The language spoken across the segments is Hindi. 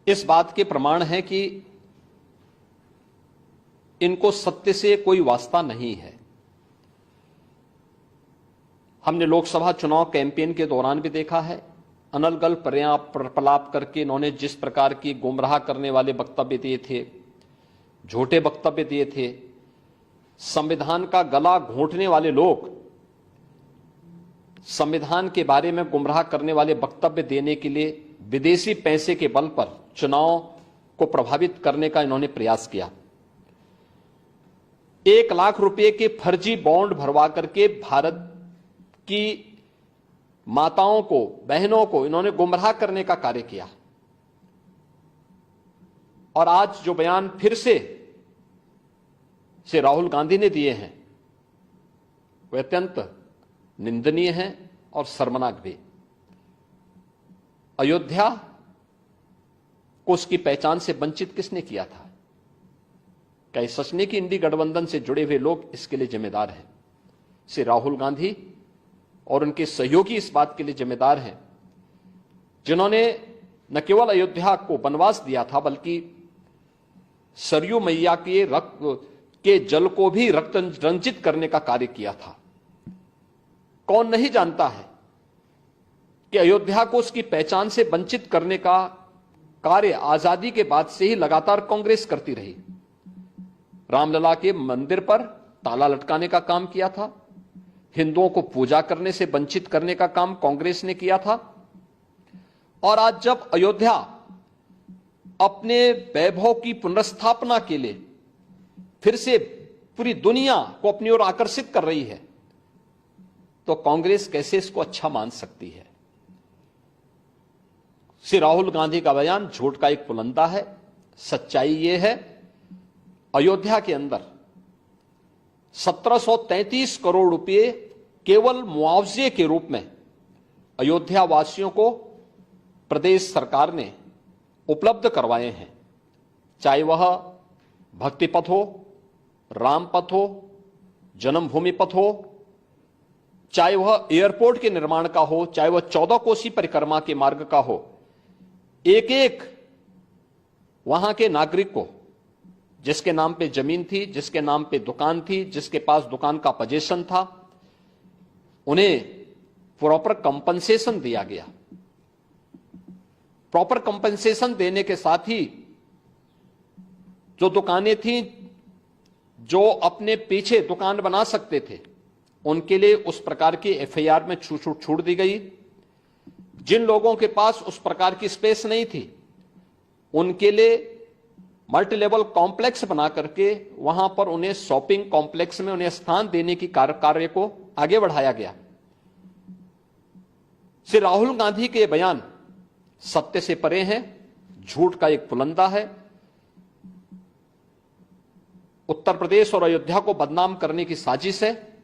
इस बात के प्रमाण है कि इनको सत्य से कोई वास्ता नहीं है। हमने लोकसभा चुनाव कैंपेन के दौरान भी देखा है, अनर्गल प्रलाप करके इन्होंने जिस प्रकार की गुमराह करने वाले वक्तव्य दिए थे, झूठे वक्तव्य दिए थे, संविधान का गला घोंटने वाले लोग संविधान के बारे में गुमराह करने वाले वक्तव्य देने के लिए विदेशी पैसे के बल पर चुनाव को प्रभावित करने का इन्होंने प्रयास किया। 1 लाख रुपए के फर्जी बॉन्ड भरवा करके भारत की माताओं को, बहनों को इन्होंने गुमराह करने का कार्य किया। और आज जो बयान फिर से राहुल गांधी ने दिए हैं वे अत्यंत निंदनीय है और शर्मनाक भी। अयोध्या को उसकी पहचान से वंचित किसने किया था? क्या सच नहीं कि इंडी गठबंधन से जुड़े हुए लोग इसके लिए जिम्मेदार हैं? श्री राहुल गांधी और उनके सहयोगी इस बात के लिए जिम्मेदार हैं जिन्होंने न केवल अयोध्या को वनवास दिया था बल्कि सरयू मैया के रक्त के जल को भी रक्त रंजित करने का कार्य किया था। कौन नहीं जानता है कि अयोध्या को उसकी पहचान से वंचित करने का कार्य आजादी के बाद से ही लगातार कांग्रेस करती रही। रामलला के मंदिर पर ताला लटकाने का काम किया था, हिंदुओं को पूजा करने से वंचित करने का काम कांग्रेस ने किया था। और आज जब अयोध्या अपने वैभव की पुनर्स्थापना के लिए फिर से पूरी दुनिया को अपनी ओर आकर्षित कर रही है तो कांग्रेस कैसे इसको अच्छा मान सकती है? श्री राहुल गांधी का बयान झूठ का एक पुलंदा है। सच्चाई यह है, अयोध्या के अंदर 1733 करोड़ रुपए केवल मुआवजे के रूप में अयोध्या वासियों को प्रदेश सरकार ने उपलब्ध करवाए हैं। चाहे वह भक्ति पथ हो, राम पथ हो, जन्मभूमि पथ हो, चाहे वह एयरपोर्ट के निर्माण का हो, चाहे वह 14 कोसी परिक्रमा के मार्ग का हो, एक एक वहां के नागरिक को जिसके नाम पे जमीन थी, जिसके नाम पे दुकान थी, जिसके पास दुकान का पोजीशन था, उन्हें प्रॉपर कंपनसेशन दिया गया। प्रॉपर कंपनसेशन देने के साथ ही जो दुकानें थी, जो अपने पीछे दुकान बना सकते थे, उनके लिए उस प्रकार की एफआईआर में छूट दी गई। जिन लोगों के पास उस प्रकार की स्पेस नहीं थी, उनके लिए मल्टी लेवल कॉम्प्लेक्स बना करके वहां पर उन्हें शॉपिंग कॉम्प्लेक्स में उन्हें स्थान देने की कार्य को आगे बढ़ाया गया। श्री राहुल गांधी के बयान सत्य से परे हैं, झूठ का एक पुलंदा है। उत्तर प्रदेश और अयोध्या को बदनाम करने की साजिश है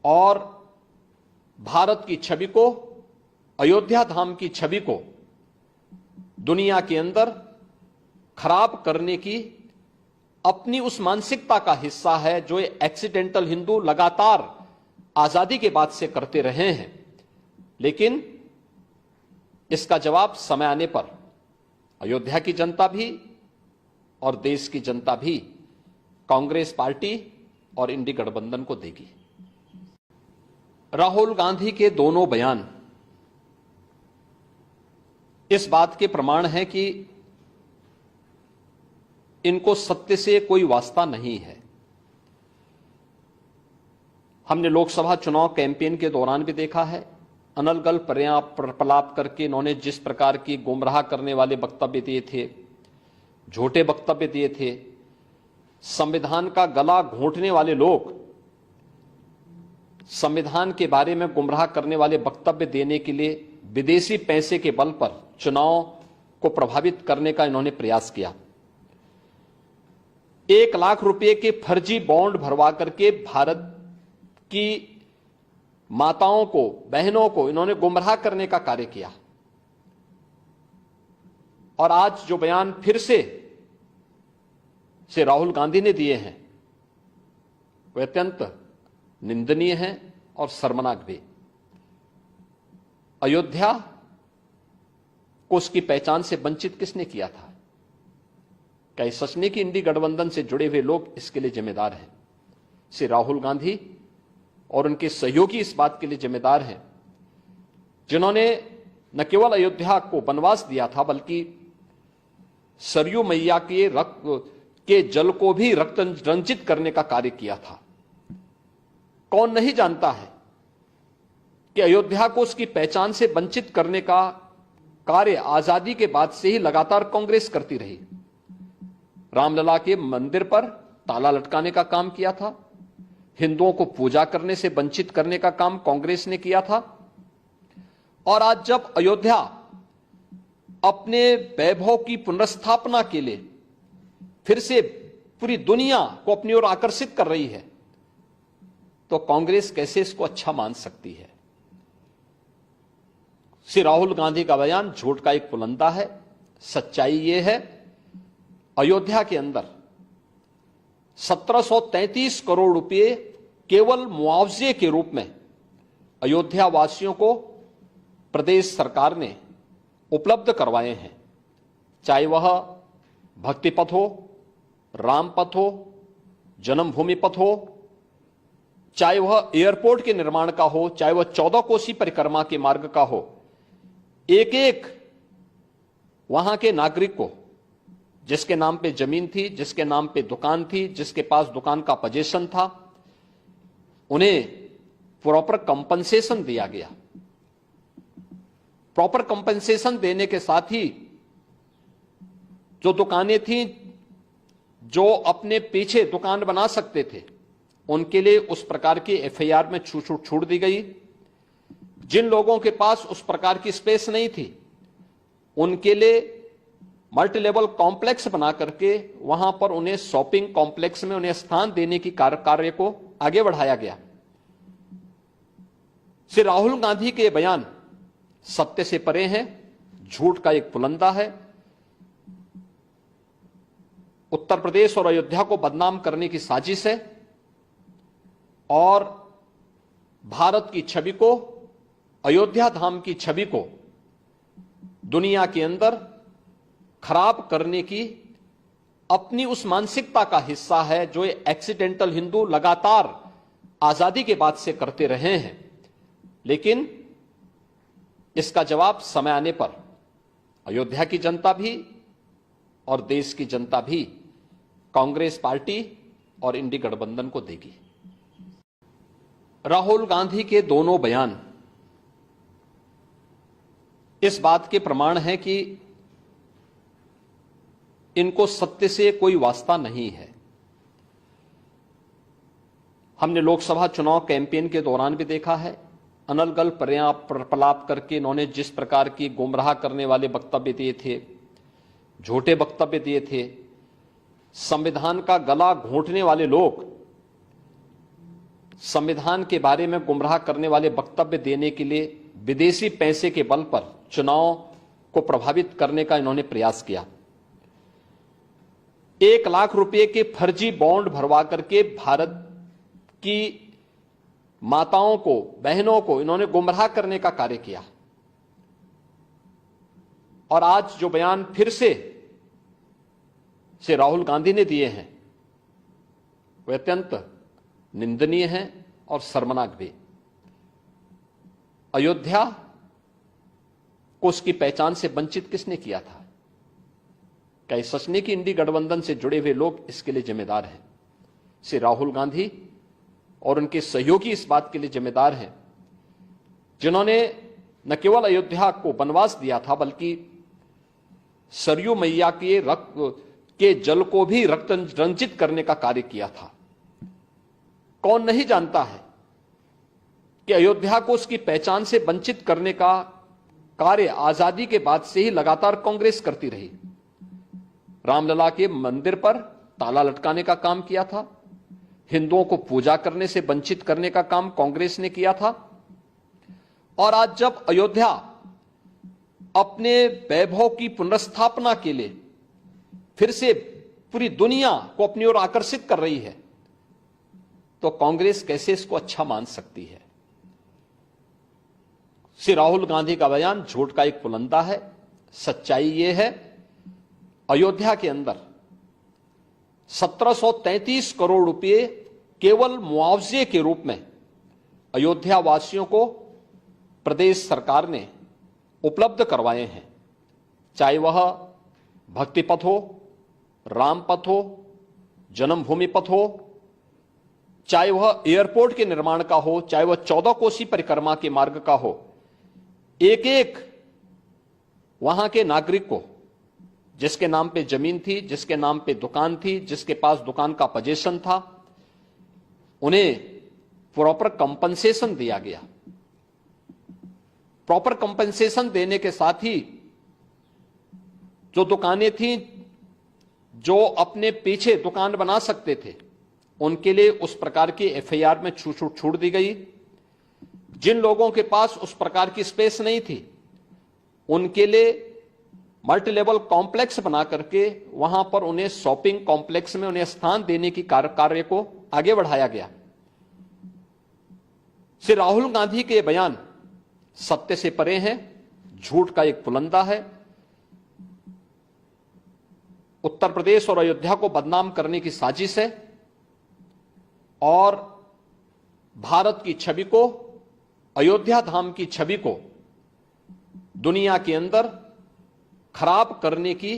और भारत की छवि को, अयोध्या धाम की छवि को दुनिया के अंदर खराब करने की अपनी उस मानसिकता का हिस्सा है जो एक्सीडेंटल हिंदू लगातार आजादी के बाद से करते रहे हैं। लेकिन इसका जवाब समय आने पर अयोध्या की जनता भी और देश की जनता भी कांग्रेस पार्टी और इंडी गठबंधन को देगी। राहुल गांधी के दोनों बयान इस बात के प्रमाण है कि इनको सत्य से कोई वास्ता नहीं है। हमने लोकसभा चुनाव कैंपेन के दौरान भी देखा है, अनर्गल प्रलाप करके इन्होंने जिस प्रकार की गुमराह करने वाले वक्तव्य दिए थे, झूठे वक्तव्य दिए थे, संविधान का गला घोंटने वाले लोग संविधान के बारे में गुमराह करने वाले वक्तव्य देने के लिए विदेशी पैसे के बल पर चुनाव को प्रभावित करने का इन्होंने प्रयास किया। 1 लाख रुपए के फर्जी बॉन्ड भरवा करके भारत की माताओं को, बहनों को इन्होंने गुमराह करने का कार्य किया। और आज जो बयान फिर से राहुल गांधी ने दिए हैं वे अत्यंत निंदनीय है और शर्मनाक भी। अयोध्या को उसकी पहचान से वंचित किसने किया था? क्या ये सच नहीं कि इंडी गठबंधन से जुड़े हुए लोग इसके लिए जिम्मेदार हैं? श्री राहुल गांधी और उनके सहयोगी इस बात के लिए जिम्मेदार हैं जिन्होंने न केवल अयोध्या को वनवास दिया था बल्कि सरयू मैया के रक्त के जल को भी रक्त रंजित करने का कार्य किया था। कौन नहीं जानता है कि अयोध्या को उसकी पहचान से वंचित करने का कार्य आजादी के बाद से ही लगातार कांग्रेस करती रही। रामलला के मंदिर पर ताला लटकाने का काम किया था, हिंदुओं को पूजा करने से वंचित करने का काम कांग्रेस ने किया था। और आज जब अयोध्या अपने वैभव की पुनर्स्थापना के लिए फिर से पूरी दुनिया को अपनी ओर आकर्षित कर रही है तो कांग्रेस कैसे इसको अच्छा मान सकती है? श्री राहुल गांधी का बयान झूठ का एक पुलंदा है। सच्चाई यह है, अयोध्या के अंदर 1733 करोड़ रुपए केवल मुआवजे के रूप में अयोध्या वासियों को प्रदेश सरकार ने उपलब्ध करवाए हैं। चाहे वह भक्ति पथ हो, राम पथ हो, जन्मभूमि पथ हो, चाहे वह एयरपोर्ट के निर्माण का हो, चाहे वह 14 कोसी परिक्रमा के मार्ग का हो, एक एक वहां के नागरिक को जिसके नाम पे जमीन थी, जिसके नाम पे दुकान थी, जिसके पास दुकान का पोजीशन था, उन्हें प्रॉपर कंपनसेशन दिया गया। प्रॉपर कंपनसेशन देने के साथ ही जो दुकानें थीं जो अपने पीछे दुकान बना सकते थे उनके लिए उस प्रकार की एफआईआर में छूट दी गई। जिन लोगों के पास उस प्रकार की स्पेस नहीं थी उनके लिए मल्टी लेवल कॉम्प्लेक्स बना करके वहां पर उन्हें शॉपिंग कॉम्प्लेक्स में उन्हें स्थान देने की कार्य को आगे बढ़ाया गया। श्री राहुल गांधी के बयान सत्य से परे हैं, झूठ का एक पुलंदा है। उत्तर प्रदेश और अयोध्या को बदनाम करने की साजिश है और भारत की छवि को, अयोध्या धाम की छवि को दुनिया के अंदर खराब करने की अपनी उस मानसिकता का हिस्सा है जो ये एक्सीडेंटल हिंदू लगातार आजादी के बाद से करते रहे हैं। लेकिन इसका जवाब समय आने पर अयोध्या की जनता भी और देश की जनता भी कांग्रेस पार्टी और इंडी गठबंधन को देगी। राहुल गांधी के दोनों बयान इस बात के प्रमाण है कि इनको सत्य से कोई वास्ता नहीं है। हमने लोकसभा चुनाव कैंपेन के दौरान भी देखा है, अनर्गल प्रलाप करके इन्होंने जिस प्रकार की गुमराह करने वाले वक्तव्य दिए थे, झूठे वक्तव्य दिए थे, संविधान का गला घोंटने वाले लोग संविधान के बारे में गुमराह करने वाले वक्तव्य देने के लिए विदेशी पैसे के बल पर चुनाव को प्रभावित करने का इन्होंने प्रयास किया। 1 लाख रुपए के फर्जी बॉन्ड भरवा करके भारत की माताओं को, बहनों को इन्होंने गुमराह करने का कार्य किया। और आज जो बयान फिर से राहुल गांधी ने दिए हैं वे अत्यंत निंदनीय हैं और शर्मनाक भी। अयोध्या को उसकी पहचान से वंचित किसने किया था? क्या ये सच नहीं कि इंडी गठबंधन से जुड़े हुए लोग इसके लिए जिम्मेदार हैं? श्री राहुल गांधी और उनके सहयोगी इस बात के लिए जिम्मेदार हैं जिन्होंने न केवल अयोध्या को वनवास दिया था बल्कि सरयू मैया के रक्त के जल को भी रक्त रंजित करने का कार्य किया था। कौन नहीं जानता है कि अयोध्या को उसकी पहचान से वंचित करने का कार्य आजादी के बाद से ही लगातार कांग्रेस करती रही। रामलला के मंदिर पर ताला लटकाने का काम किया था, हिंदुओं को पूजा करने से वंचित करने का काम कांग्रेस ने किया था। और आज जब अयोध्या अपने वैभव की पुनर्स्थापना के लिए फिर से पूरी दुनिया को अपनी ओर आकर्षित कर रही है तो कांग्रेस कैसे इसको अच्छा मान सकती है? श्री राहुल गांधी का बयान झूठ का एक पुलंदा है। सच्चाई यह है, अयोध्या के अंदर 1733 करोड़ रुपए केवल मुआवजे के रूप में अयोध्या वासियों को प्रदेश सरकार ने उपलब्ध करवाए हैं। चाहे वह भक्ति पथ हो, राम पथ हो, जन्मभूमि पथ हो, चाहे वह एयरपोर्ट के निर्माण का हो, चाहे वह 14 कोसी परिक्रमा के मार्ग का हो, एक एक वहां के नागरिक को, जिसके नाम पे जमीन थी, जिसके नाम पे दुकान थी, जिसके पास दुकान का पोजीशन था, उन्हें प्रॉपर कंपनसेशन दिया गया। प्रॉपर कंपनसेशन देने के साथ ही जो दुकानें थी, जो अपने पीछे दुकान बना सकते थे, उनके लिए उस प्रकार की एफआईआर में छूट दी गई। जिन लोगों के पास उस प्रकार की स्पेस नहीं थी, उनके लिए मल्टी लेवल कॉम्प्लेक्स बना करके वहां पर उन्हें शॉपिंग कॉम्प्लेक्स में उन्हें स्थान देने की कार्य को आगे बढ़ाया गया। श्री राहुल गांधी के बयान सत्य से परे हैं, झूठ का एक पुलंदा है। उत्तर प्रदेश और अयोध्या को बदनाम करने की साजिश है और भारत की छवि को, अयोध्या धाम की छवि को दुनिया के अंदर खराब करने की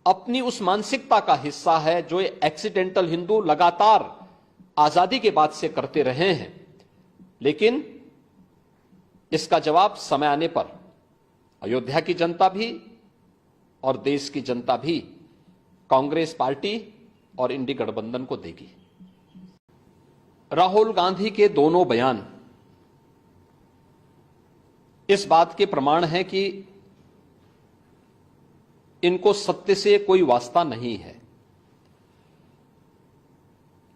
अपनी उस मानसिकता का हिस्सा है जो ये एक्सीडेंटल हिंदू लगातार आजादी के बाद से करते रहे हैं। लेकिन इसका जवाब समय आने पर अयोध्या की जनता भी और देश की जनता भी कांग्रेस पार्टी और इंडी गठबंधन को देगी। राहुल गांधी के दोनों बयान इस बात के प्रमाण है कि इनको सत्य से कोई वास्ता नहीं है।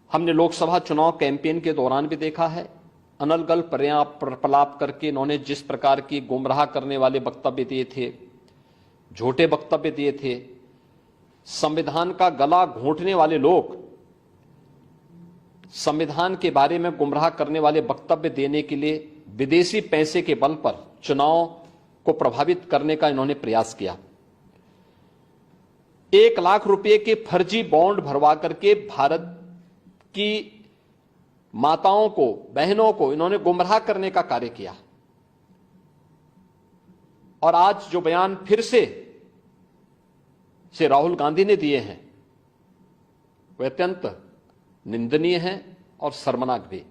हमने लोकसभा चुनाव कैंपेन के दौरान भी देखा है, अनलगल प्रलाप करके इन्होंने जिस प्रकार की गुमराह करने वाले वक्तव्य दिए थे, झूठे वक्तव्य दिए थे। संविधान का गला घोंटने वाले लोग संविधान के बारे में गुमराह करने वाले वक्तव्य देने के लिए विदेशी पैसे के बल पर चुनाव को प्रभावित करने का इन्होंने प्रयास किया। 1 लाख रुपए के फर्जी बॉन्ड भरवा करके भारत की माताओं को, बहनों को इन्होंने गुमराह करने का कार्य किया। और आज जो बयान फिर से राहुल गांधी ने दिए हैं, वे अत्यंत निंदनीय हैं और शर्मनाक भी।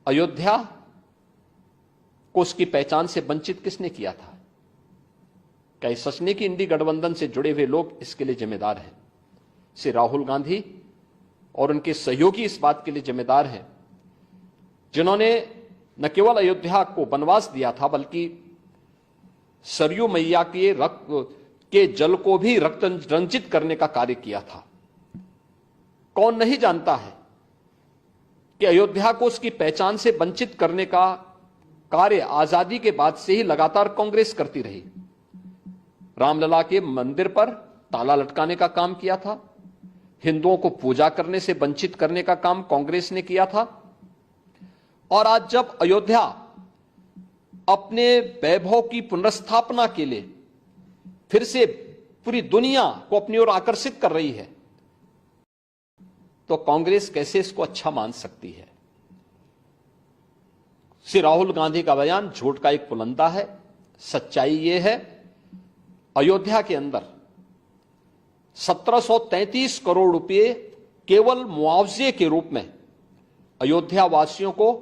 अयोध्या को उसकी पहचान से वंचित किसने किया था? क्या सच नहीं कि इंडी गठबंधन से जुड़े हुए लोग इसके लिए जिम्मेदार हैं? श्री राहुल गांधी और उनके सहयोगी इस बात के लिए जिम्मेदार हैं, जिन्होंने न केवल अयोध्या को वनवास दिया था, बल्कि सरयू मैया के रक्त के जल को भी रक्त रंजित करने का कार्य किया था। कौन नहीं जानता है कि अयोध्या को उसकी पहचान से वंचित करने का कार्य आजादी के बाद से ही लगातार कांग्रेस करती रही। रामलला के मंदिर पर ताला लटकाने का काम किया था, हिंदुओं को पूजा करने से वंचित करने का काम कांग्रेस ने किया था। और आज जब अयोध्या अपने वैभव की पुनर्स्थापना के लिए फिर से पूरी दुनिया को अपनी ओर आकर्षित कर रही है, तो कांग्रेस कैसे इसको अच्छा मान सकती है? श्री राहुल गांधी का बयान झूठ का एक पुलंदा है। सच्चाई यह है, अयोध्या के अंदर 1733 करोड़ रुपए केवल मुआवजे के रूप में अयोध्या वासियों को